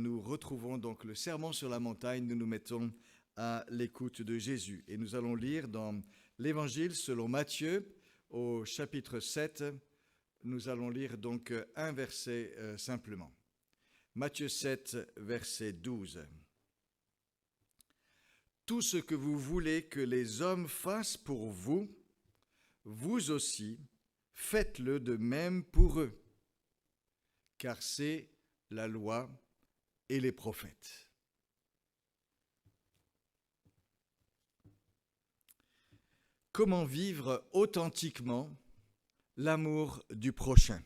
nous retrouvons donc le Sermon sur la montagne. Nous nous mettons à l'écoute de Jésus. Et nous allons lire dans l'Évangile selon Matthieu, au chapitre 7. Nous allons lire donc un verset simplement. Matthieu 7, verset 12. Tout ce que vous voulez que les hommes fassent pour vous, vous aussi, faites-le de même pour eux, car c'est la loi et les prophètes. Comment vivre authentiquement l'amour du prochain?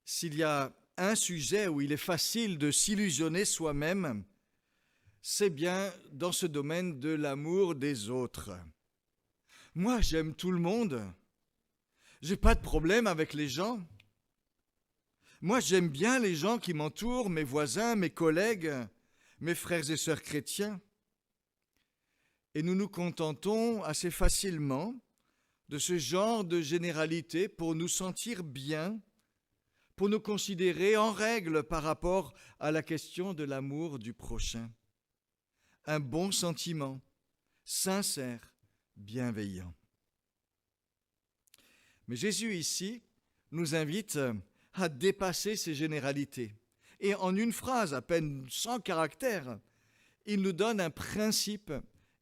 S'il y a un sujet où il est facile de s'illusionner soi-même, c'est bien dans ce domaine de l'amour des autres. Moi, j'aime tout le monde. J'ai pas de problème avec les gens. Moi, j'aime bien les gens qui m'entourent, mes voisins, mes collègues, mes frères et sœurs chrétiens. Et nous nous contentons assez facilement de ce genre de généralité pour nous sentir bien, pour nous considérer en règle par rapport à la question de l'amour du prochain. Un bon sentiment, sincère, bienveillant. Mais Jésus ici nous invite à dépasser ces généralités. Et en une phrase à peine 100 caractères, il nous donne un principe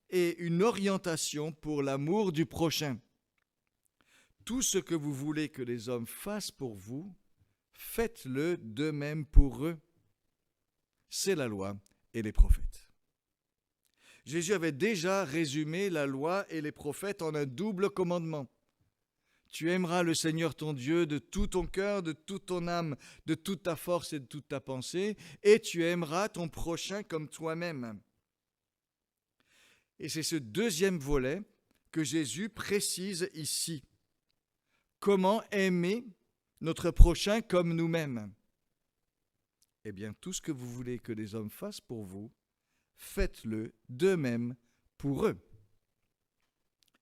et une orientation pour l'amour du prochain. Tout ce que vous voulez que les hommes fassent pour vous, faites-le de même pour eux. C'est la loi et les prophètes. Jésus avait déjà résumé la loi et les prophètes en un double commandement. Tu aimeras le Seigneur ton Dieu de tout ton cœur, de toute ton âme, de toute ta force et de toute ta pensée, et tu aimeras ton prochain comme toi-même. Et c'est ce deuxième volet que Jésus précise ici. Comment aimer notre prochain comme nous-mêmes? Eh bien, tout ce que vous voulez que les hommes fassent pour vous, faites-le de même pour eux.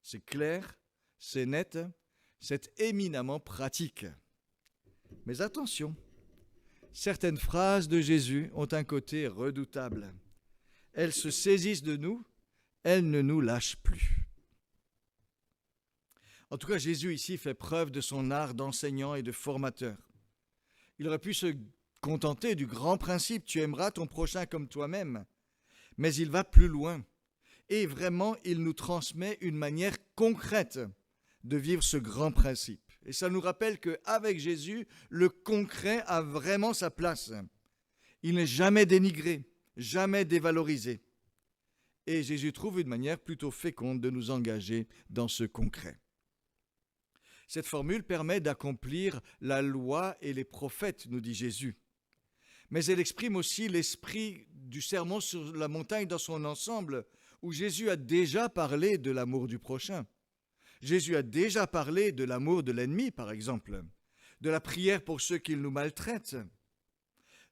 C'est clair, c'est net, c'est éminemment pratique. Mais attention, certaines phrases de Jésus ont un côté redoutable. Elles se saisissent de nous, elles ne nous lâchent plus. En tout cas, Jésus ici fait preuve de son art d'enseignant et de formateur. Il aurait pu se contenter du grand principe « tu aimeras ton prochain comme toi-même », mais il va plus loin. Et vraiment, il nous transmet une manière concrète de vivre ce grand principe. Et ça nous rappelle qu'avec Jésus, le concret a vraiment sa place. Il n'est jamais dénigré, jamais dévalorisé. Et Jésus trouve une manière plutôt féconde de nous engager dans ce concret. Cette formule permet d'accomplir la loi et les prophètes, nous dit Jésus. Mais elle exprime aussi l'esprit du sermon sur la montagne dans son ensemble, où Jésus a déjà parlé de l'amour du prochain. Jésus a déjà parlé de l'amour de l'ennemi, par exemple, de la prière pour ceux qui nous maltraitent,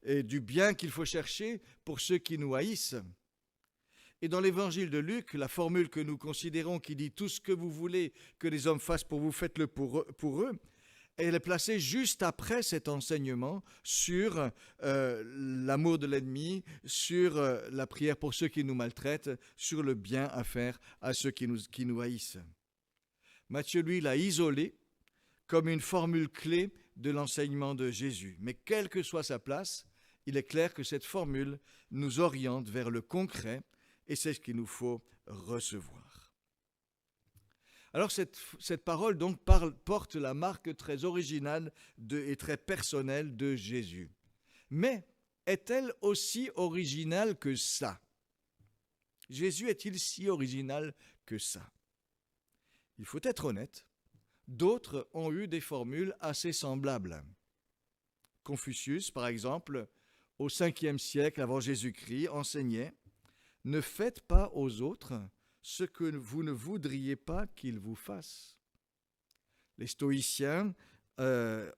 et du bien qu'il faut chercher pour ceux qui nous haïssent. Et dans l'évangile de Luc, la formule que nous considérons qui dit « tout ce que vous voulez que les hommes fassent pour vous, faites-le pour eux », elle est placée juste après cet enseignement sur l'amour de l'ennemi, sur la prière pour ceux qui nous maltraitent, sur le bien à faire à ceux qui nous haïssent. Matthieu, lui, l'a isolée comme une formule clé de l'enseignement de Jésus. Mais quelle que soit sa place, il est clair que cette formule nous oriente vers le concret et c'est ce qu'il nous faut recevoir. Alors cette parole donc porte la marque très originale et très personnelle de Jésus. Mais est-elle aussi originale que ça? Jésus est-il si original que ça? Il faut être honnête, d'autres ont eu des formules assez semblables. Confucius, par exemple, au 5e siècle avant Jésus-Christ, enseignait « Ne faites pas aux autres ce que vous ne voudriez pas qu'ils vous fassent. » Les stoïciens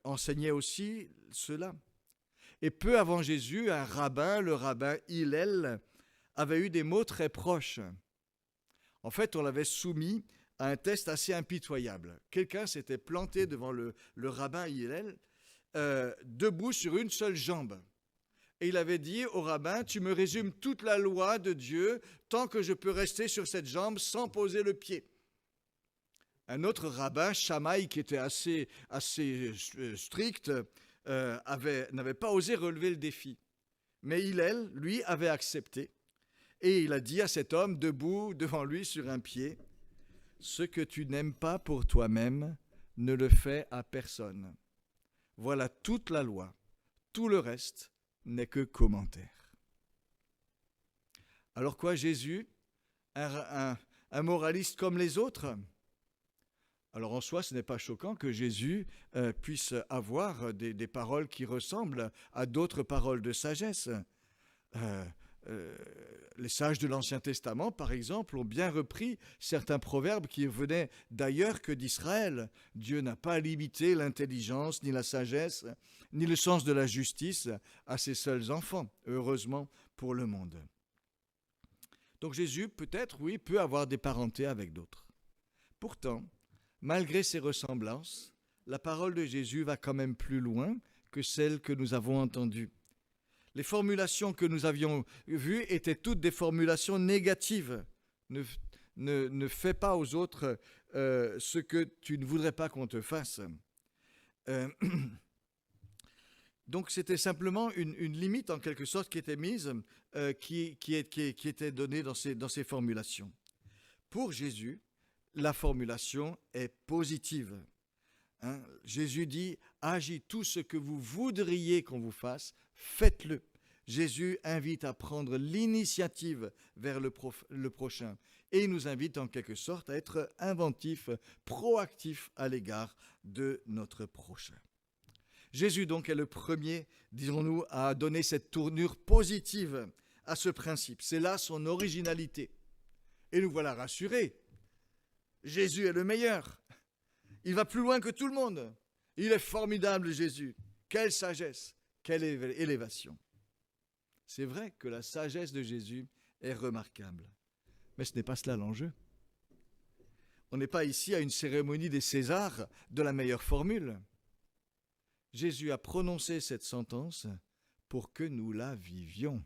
enseignaient aussi cela. Et peu avant Jésus, un rabbin, le rabbin Hillel, avait eu des mots très proches. En fait, on l'avait soumis à un test assez impitoyable. Quelqu'un s'était planté devant le rabbin Hillel, debout sur une seule jambe. et il avait dit au rabbin, tu me résumes toute la loi de Dieu tant que je peux rester sur cette jambe sans poser le pied. Un autre rabbin, Shammai, qui était assez strict, n'avait pas osé relever le défi. Mais Hillel, lui, avait accepté. Et il a dit à cet homme, debout devant lui sur un pied, « Ce que tu n'aimes pas pour toi-même, ne le fais à personne. Voilà toute la loi. Tout le reste n'est que commentaire. » Alors quoi, Jésus, un moraliste comme les autres? Alors en soi, ce n'est pas choquant que Jésus puisse avoir des paroles qui ressemblent à d'autres paroles de sagesse. Les sages de l'Ancien Testament, par exemple, ont bien repris certains proverbes qui venaient d'ailleurs que d'Israël. Dieu n'a pas limité l'intelligence, ni la sagesse, ni le sens de la justice à ses seuls enfants, heureusement pour le monde. Donc Jésus, peut-être, oui, peut avoir des parentés avec d'autres. Pourtant, malgré ces ressemblances, la parole de Jésus va quand même plus loin que celle que nous avons entendue. Les formulations que nous avions vues étaient toutes des formulations négatives. Ne fais pas aux autres ce que tu ne voudrais pas qu'on te fasse. Donc c'était simplement une limite en quelque sorte qui était mise, qui était donnée dans ces formulations. Pour Jésus, la formulation est positive. Jésus dit « Agis tout ce que vous voudriez qu'on vous fasse, faites-le ». Jésus invite à prendre l'initiative vers le prochain et il nous invite en quelque sorte à être inventif, proactif à l'égard de notre prochain. Jésus donc est le premier, disons-nous, à donner cette tournure positive à ce principe. C'est là son originalité. Et nous voilà rassurés. Jésus est le meilleur. Il va plus loin que tout le monde. Il est formidable, Jésus. Quelle sagesse, quelle élévation. C'est vrai que la sagesse de Jésus est remarquable. Mais ce n'est pas cela l'enjeu. On n'est pas ici à une cérémonie des Césars de la meilleure formule. Jésus a prononcé cette sentence pour que nous la vivions.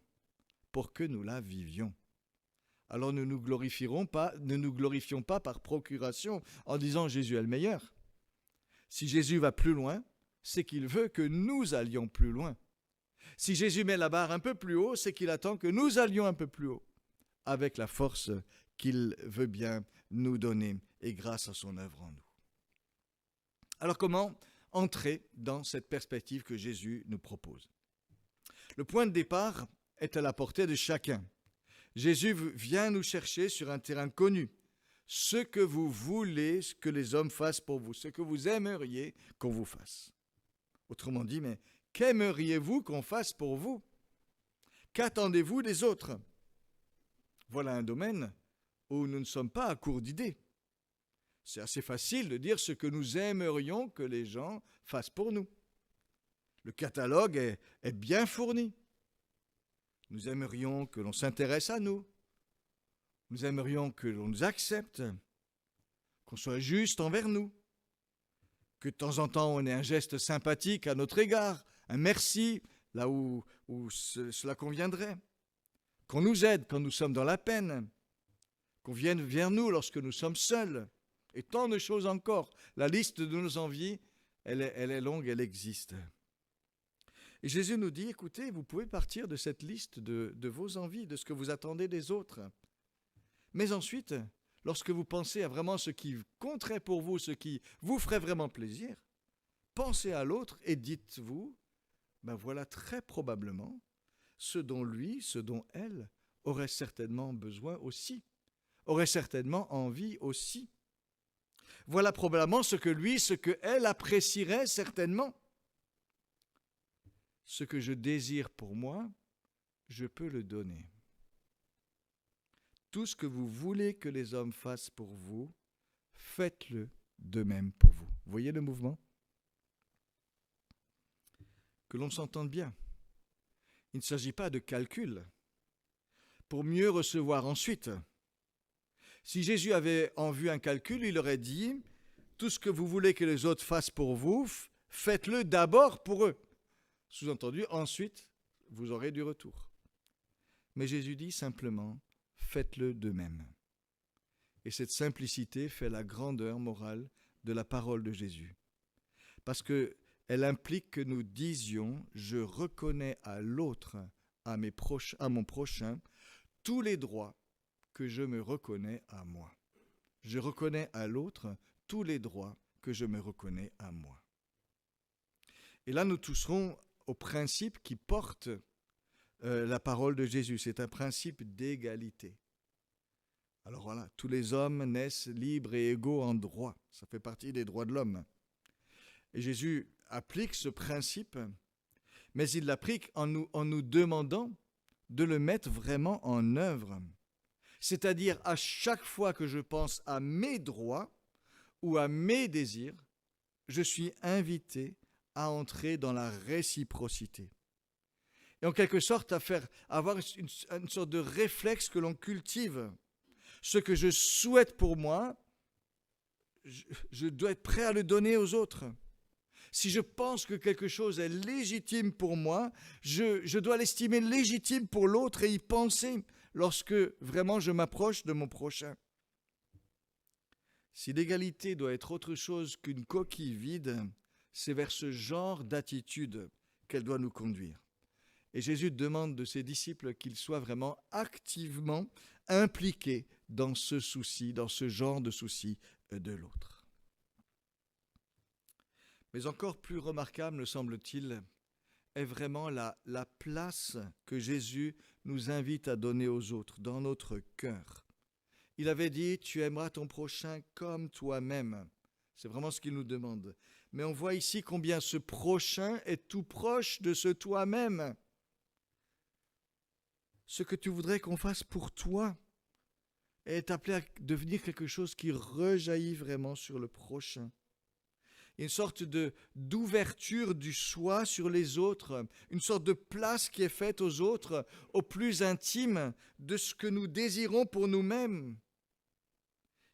Pour que nous la vivions. Alors ne nous glorifions pas par procuration en disant Jésus est le meilleur. Si Jésus va plus loin, c'est qu'il veut que nous allions plus loin. Si Jésus met la barre un peu plus haut, c'est qu'il attend que nous allions un peu plus haut, avec la force qu'il veut bien nous donner et grâce à son œuvre en nous. Alors comment entrer dans cette perspective que Jésus nous propose? Le point de départ est à la portée de chacun. Jésus vient nous chercher sur un terrain connu. Ce que vous voulez que les hommes fassent pour vous, ce que vous aimeriez qu'on vous fasse. Autrement dit, mais qu'aimeriez-vous qu'on fasse pour vous? Qu'attendez-vous des autres? Voilà un domaine où nous ne sommes pas à court d'idées. C'est assez facile de dire ce que nous aimerions que les gens fassent pour nous. Le catalogue est bien fourni. Nous aimerions que l'on s'intéresse à nous. Nous aimerions que l'on nous accepte, qu'on soit juste envers nous, que de temps en temps on ait un geste sympathique à notre égard, un merci là où cela conviendrait, qu'on nous aide quand nous sommes dans la peine, qu'on vienne vers nous lorsque nous sommes seuls, et tant de choses encore. La liste de nos envies, elle est longue, elle existe. Et Jésus nous dit, écoutez, vous pouvez partir de cette liste de vos envies, de ce que vous attendez des autres. Mais ensuite, lorsque vous pensez à vraiment ce qui compterait pour vous, ce qui vous ferait vraiment plaisir, pensez à l'autre et dites-vous, ben voilà très probablement ce dont lui, ce dont elle aurait certainement besoin aussi, aurait certainement envie aussi. Voilà probablement ce que lui, ce que elle apprécierait certainement. Ce que je désire pour moi, je peux le donner. Tout ce que vous voulez que les hommes fassent pour vous, faites-le de même pour vous. Vous voyez le mouvement? Que l'on s'entende bien. Il ne s'agit pas de calcul pour mieux recevoir ensuite. Si Jésus avait en vue un calcul, il aurait dit « Tout ce que vous voulez que les autres fassent pour vous, faites-le d'abord pour eux. » Sous-entendu, ensuite, vous aurez du retour. Mais Jésus dit simplement, faites-le de même. Et cette simplicité fait la grandeur morale de la parole de Jésus. Parce qu'elle implique que nous disions, je reconnais à l'autre, à mon prochain, tous les droits que je me reconnais à moi. Je reconnais à l'autre tous les droits que je me reconnais à moi. Et là, nous toucherons au principe qui porte la parole de Jésus. C'est un principe d'égalité. Alors voilà, tous les hommes naissent libres et égaux en droit. Ça fait partie des droits de l'homme. Et Jésus applique ce principe, mais il l'applique en nous demandant de le mettre vraiment en œuvre. C'est-à-dire, à chaque fois que je pense à mes droits ou à mes désirs, je suis invité à entrer dans la réciprocité. Et en quelque sorte, avoir une sorte de réflexe que l'on cultive. Ce que je souhaite pour moi, je dois être prêt à le donner aux autres. Si je pense que quelque chose est légitime pour moi, je dois l'estimer légitime pour l'autre et y penser lorsque vraiment je m'approche de mon prochain. Si l'égalité doit être autre chose qu'une coquille vide, c'est vers ce genre d'attitude qu'elle doit nous conduire. Et Jésus demande de ses disciples qu'ils soient vraiment activement impliqués dans ce souci, dans ce genre de souci de l'autre. Mais encore plus remarquable, me semble-t-il, est vraiment la place que Jésus nous invite à donner aux autres, dans notre cœur. Il avait dit, tu aimeras ton prochain comme toi-même. C'est vraiment ce qu'il nous demande. Mais on voit ici combien ce prochain est tout proche de ce toi-même. Ce que tu voudrais qu'on fasse pour toi est appelé à devenir quelque chose qui rejaillit vraiment sur le prochain. Une sorte d'ouverture du soi sur les autres, une sorte de place qui est faite aux autres, au plus intime de ce que nous désirons pour nous-mêmes.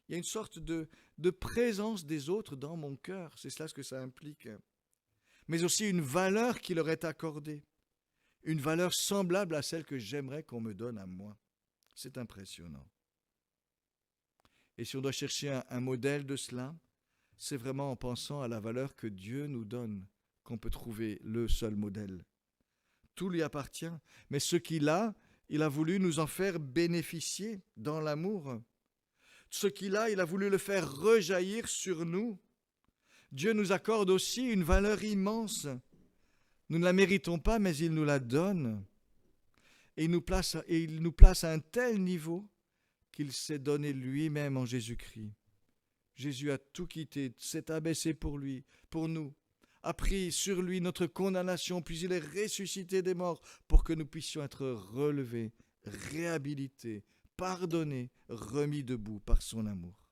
Il y a une sorte de présence des autres dans mon cœur, c'est cela ce que ça implique. Mais aussi une valeur qui leur est accordée, une valeur semblable à celle que j'aimerais qu'on me donne à moi. C'est impressionnant. Et si on doit chercher un modèle de cela, c'est vraiment en pensant à la valeur que Dieu nous donne qu'on peut trouver le seul modèle. Tout lui appartient, mais ce qu'il a voulu nous en faire bénéficier dans l'amour. Ce qu'il a, il a voulu le faire rejaillir sur nous. Dieu nous accorde aussi une valeur immense. Nous ne la méritons pas, mais il nous la donne. Et il nous place à un tel niveau qu'il s'est donné lui-même en Jésus-Christ. Jésus a tout quitté, s'est abaissé pour lui, pour nous, a pris sur lui notre condamnation, puis il est ressuscité des morts pour que nous puissions être relevés, réhabilités, pardonnés, remis debout par son amour.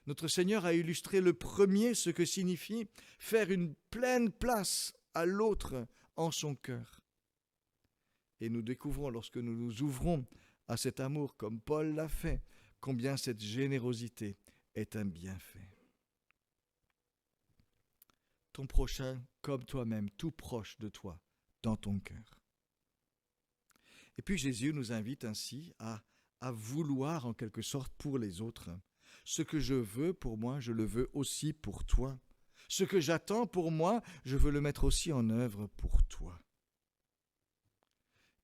Notre Seigneur a illustré le premier ce que signifie faire une pleine place à l'autre en son cœur. Et nous découvrons, lorsque nous nous ouvrons à cet amour, comme Paul l'a fait, combien cette générosité est un bienfait. Ton prochain comme toi-même, tout proche de toi, dans ton cœur. Et puis Jésus nous invite ainsi à vouloir en quelque sorte pour les autres. Ce que je veux pour moi, je le veux aussi pour toi. Ce que j'attends pour moi, je veux le mettre aussi en œuvre pour toi.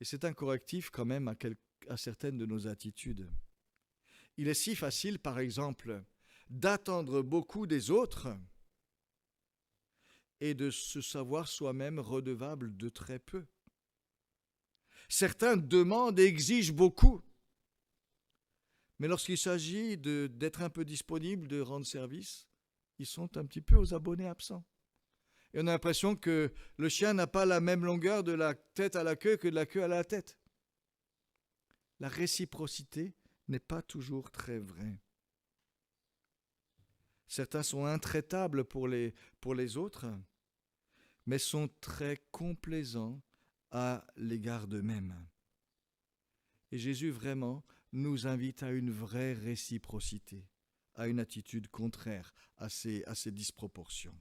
Et c'est un correctif quand même à certaines de nos attitudes. Il est si facile, par exemple, d'attendre beaucoup des autres et de se savoir soi-même redevable de très peu. Certains demandent et exigent beaucoup, mais lorsqu'il s'agit d'être un peu disponible, de rendre service, ils sont un petit peu aux abonnés absents. Et on a l'impression que le chien n'a pas la même longueur de la tête à la queue que de la queue à la tête. La réciprocité n'est pas toujours très vraie. Certains sont intraitables pour les autres, mais sont très complaisants à l'égard d'eux-mêmes. Et Jésus vraiment nous invite à une vraie réciprocité, à une attitude contraire à ces disproportions.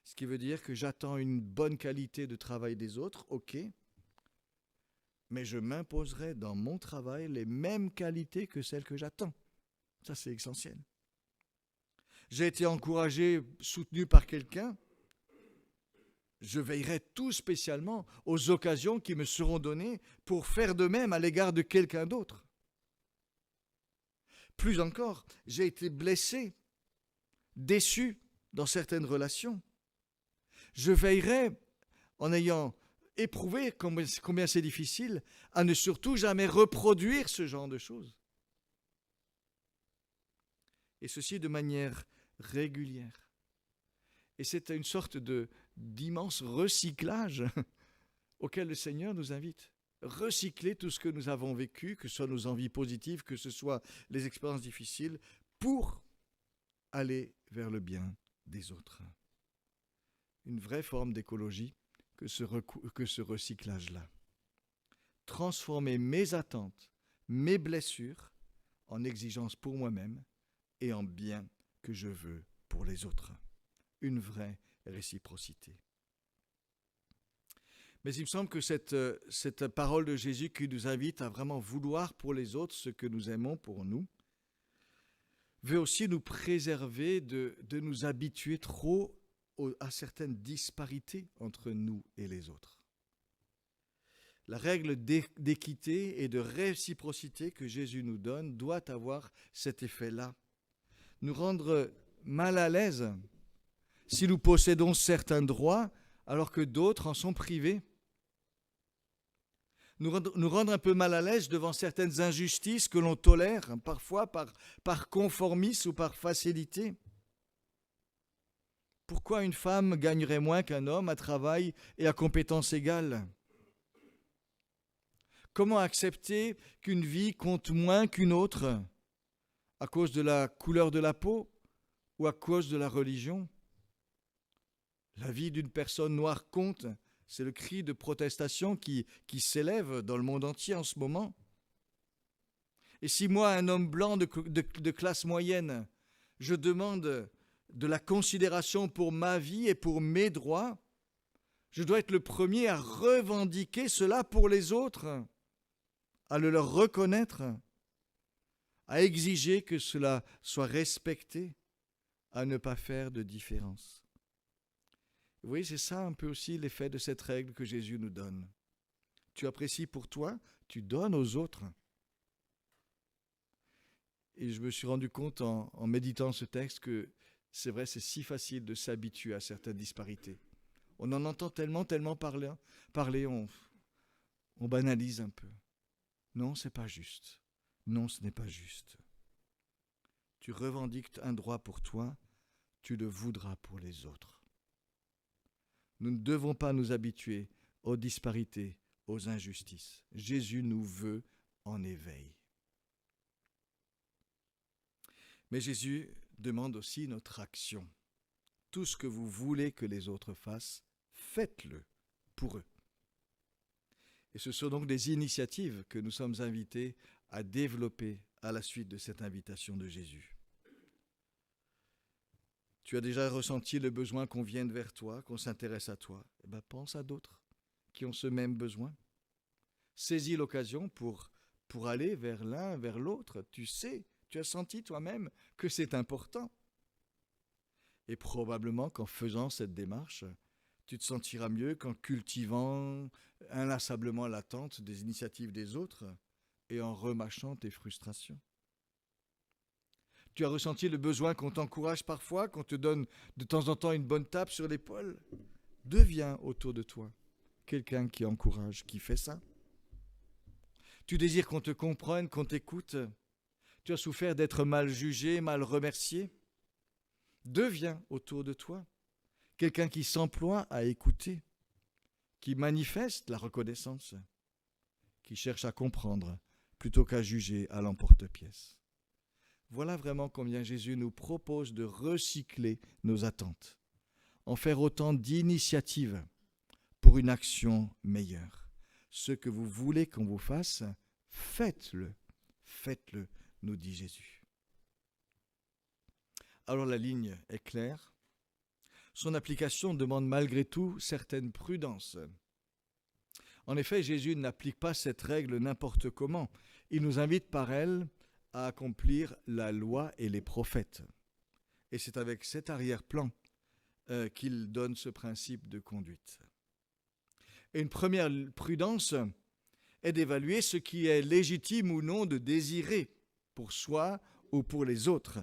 Ce qui veut dire que j'attends une bonne qualité de travail des autres, ok, mais je m'imposerai dans mon travail les mêmes qualités que celles que j'attends. Ça, c'est essentiel. J'ai été encouragé, soutenu par quelqu'un, je veillerai tout spécialement aux occasions qui me seront données pour faire de même à l'égard de quelqu'un d'autre. Plus encore, j'ai été blessé, déçu dans certaines relations. Je veillerai, en ayant éprouvé combien c'est difficile, à ne surtout jamais reproduire ce genre de choses. Et ceci de manière régulière. Et c'est une sorte d'immense recyclage auquel le Seigneur nous invite. Recycler tout ce que nous avons vécu, que ce soit nos envies positives, que ce soit les expériences difficiles, pour aller vers le bien des autres. Une vraie forme d'écologie que ce recyclage-là. Transformer mes attentes, mes blessures, en exigences pour moi-même et en bien que je veux pour les autres. Une vraie réciprocité. Mais il me semble que cette parole de Jésus qui nous invite à vraiment vouloir pour les autres ce que nous aimons pour nous, veut aussi nous préserver de nous habituer trop à certaines disparités entre nous et les autres. La règle d'équité et de réciprocité que Jésus nous donne doit avoir cet effet-là. Nous rendre mal à l'aise si nous possédons certains droits alors que d'autres en sont privés. Nous rendre un peu mal à l'aise devant certaines injustices que l'on tolère, parfois par conformisme ou par facilité. Pourquoi une femme gagnerait moins qu'un homme à travail et à compétences égales ? Comment accepter qu'une vie compte moins qu'une autre à cause de la couleur de la peau ou à cause de la religion ? La vie d'une personne noire compte. C'est le cri de protestation qui s'élève dans le monde entier en ce moment. Et si moi, un homme blanc de classe moyenne, je demande de la considération pour ma vie et pour mes droits, je dois être le premier à revendiquer cela pour les autres, à le leur reconnaître, à exiger que cela soit respecté, à ne pas faire de différence. Vous voyez, c'est ça un peu aussi l'effet de cette règle que Jésus nous donne. Tu apprécies pour toi, tu donnes aux autres. Et je me suis rendu compte en méditant ce texte que c'est vrai, c'est si facile de s'habituer à certaines disparités. On en entend tellement parler, on banalise un peu. Non, c'est pas juste. Non, ce n'est pas juste. Tu revendiques un droit pour toi, tu le voudras pour les autres. Nous ne devons pas nous habituer aux disparités, aux injustices. Jésus nous veut en éveil. Mais Jésus demande aussi notre action. Tout ce que vous voulez que les autres fassent, faites-le pour eux. Et ce sont donc des initiatives que nous sommes invités à développer à la suite de cette invitation de Jésus. Tu as déjà ressenti le besoin qu'on vienne vers toi, qu'on s'intéresse à toi. Eh bien, pense à d'autres qui ont ce même besoin. Saisis l'occasion pour aller vers l'un, vers l'autre. Tu sais, tu as senti toi-même que c'est important. Et probablement qu'en faisant cette démarche, tu te sentiras mieux qu'en cultivant inlassablement l'attente des initiatives des autres et en remâchant tes frustrations. Tu as ressenti le besoin qu'on t'encourage parfois, qu'on te donne de temps en temps une bonne tape sur l'épaule. Deviens autour de toi quelqu'un qui encourage, qui fait ça. Tu désires qu'on te comprenne, qu'on t'écoute. Tu as souffert d'être mal jugé, mal remercié. Deviens autour de toi quelqu'un qui s'emploie à écouter, qui manifeste la reconnaissance, qui cherche à comprendre plutôt qu'à juger à l'emporte-pièce. Voilà vraiment combien Jésus nous propose de recycler nos attentes, en faire autant d'initiatives pour une action meilleure. Ce que vous voulez qu'on vous fasse, faites-le, faites-le, nous dit Jésus. Alors la ligne est claire. son application demande malgré tout certaine prudence. En effet, Jésus n'applique pas cette règle n'importe comment. Il nous invite par elle à accomplir la loi et les prophètes. Et c'est avec cet arrière-plan qu'il donne ce principe de conduite. Et une première prudence est d'évaluer ce qui est légitime ou non de désirer pour soi ou pour les autres.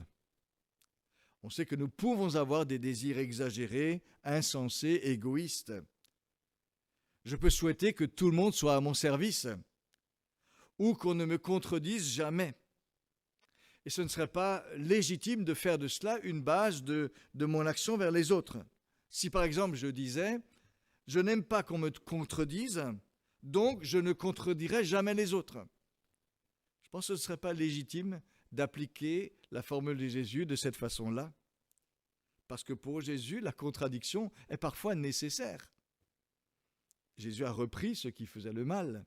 On sait que nous pouvons avoir des désirs exagérés, insensés, égoïstes. Je peux souhaiter que tout le monde soit à mon service ou qu'on ne me contredise jamais. Et ce ne serait pas légitime de faire de cela une base de mon action vers les autres. Si par exemple je disais « je n'aime pas qu'on me contredise, donc je ne contredirai jamais les autres ». Je pense que ce ne serait pas légitime d'appliquer la formule de Jésus de cette façon-là. Parce que pour Jésus, la contradiction est parfois nécessaire. Jésus a repris ce qui faisait le mal.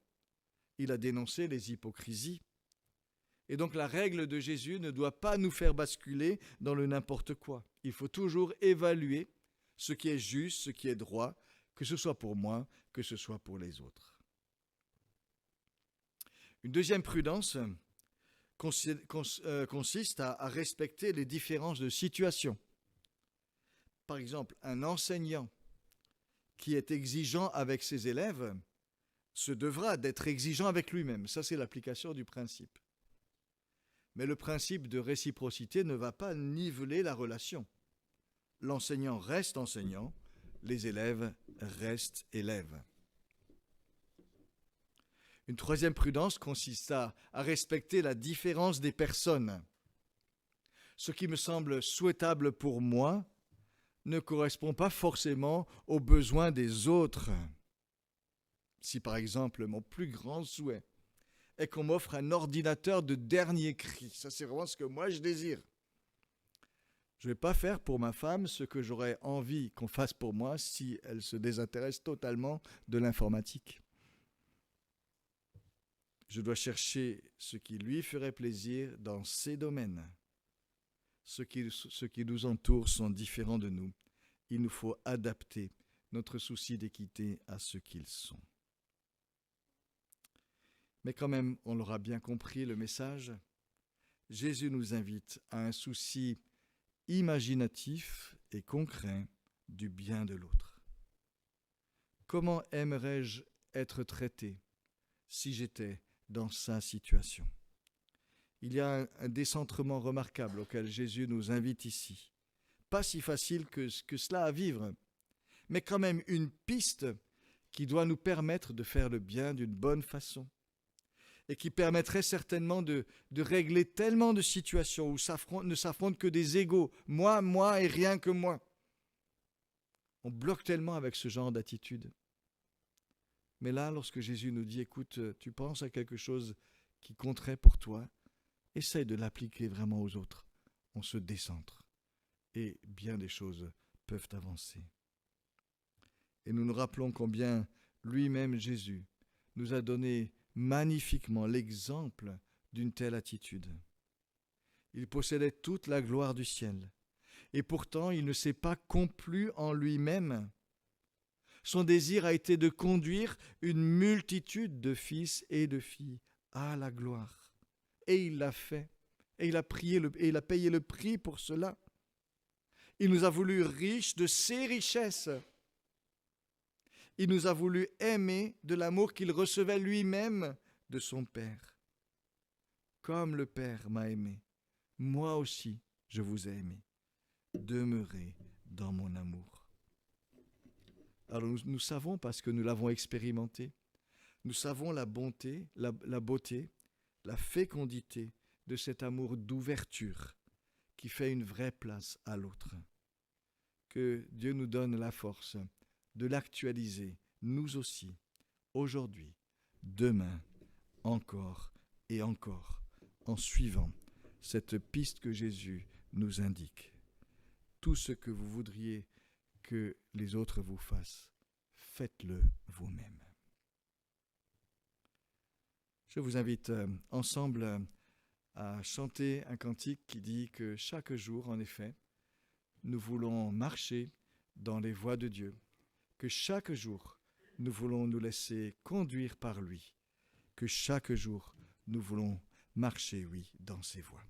Il a dénoncé les hypocrisies. Et donc la règle de Jésus ne doit pas nous faire basculer dans le n'importe quoi. Il faut toujours évaluer ce qui est juste, ce qui est droit, que ce soit pour moi, que ce soit pour les autres. Une deuxième prudence consiste à respecter les différences de situation. Par exemple, un enseignant qui est exigeant avec ses élèves se devra d'être exigeant avec lui-même. Ça, c'est l'application du principe. Mais le principe de réciprocité ne va pas niveler la relation. L'enseignant reste enseignant, les élèves restent élèves. Une troisième prudence consiste à respecter la différence des personnes. Ce qui me semble souhaitable pour moi ne correspond pas forcément aux besoins des autres. Si par exemple mon plus grand souhait est qu'on m'offre un ordinateur de dernier cri, ça c'est vraiment ce que moi je désire. Je ne vais pas faire pour ma femme ce que j'aurais envie qu'on fasse pour moi si elle se désintéresse totalement de l'informatique. Je dois chercher ce qui lui ferait plaisir dans ses domaines. Ceux qui nous entourent sont différents de nous. Il nous faut adapter notre souci d'équité à ce qu'ils sont. Mais quand même, on l'aura bien compris, le message, Jésus nous invite à un souci imaginatif et concret du bien de l'autre. Comment aimerais-je être traité si j'étais dans sa situation? Il y a un décentrement remarquable auquel Jésus nous invite ici. Pas si facile que cela à vivre, mais quand même une piste qui doit nous permettre de faire le bien d'une bonne façon et qui permettrait certainement de régler tellement de situations où ne s'affrontent que des égos, moi et rien que moi. On bloque tellement avec ce genre d'attitude. Mais là, lorsque Jésus nous dit, écoute, tu penses à quelque chose qui compterait pour toi, essaye de l'appliquer vraiment aux autres. On se décentre et bien des choses peuvent avancer. Et nous nous rappelons combien lui-même, Jésus, nous a donné magnifiquement l'exemple d'une telle attitude. Il possédait toute la gloire du ciel, et pourtant il ne s'est pas complu en lui-même. Son désir a été de conduire une multitude de fils et de filles à la gloire. Et il l'a fait, et il a payé le prix pour cela. Il nous a voulu riches de ses richesses. Il nous a voulu aimer de l'amour qu'il recevait lui-même de son Père. Comme le Père m'a aimé, moi aussi je vous ai aimé. Demeurez dans mon amour. Alors nous savons, parce que nous l'avons expérimenté, nous savons la bonté, la beauté, la fécondité de cet amour d'ouverture qui fait une vraie place à l'autre. Que Dieu nous donne la force de l'actualiser, nous aussi, aujourd'hui, demain, encore et encore, en suivant cette piste que Jésus nous indique. Tout ce que vous voudriez que les autres vous fassent, faites-le vous-même. Je vous invite ensemble à chanter un cantique qui dit que chaque jour, en effet, nous voulons marcher dans les voies de Dieu, que chaque jour, nous voulons nous laisser conduire par lui, que chaque jour, nous voulons marcher, oui, dans ses voies.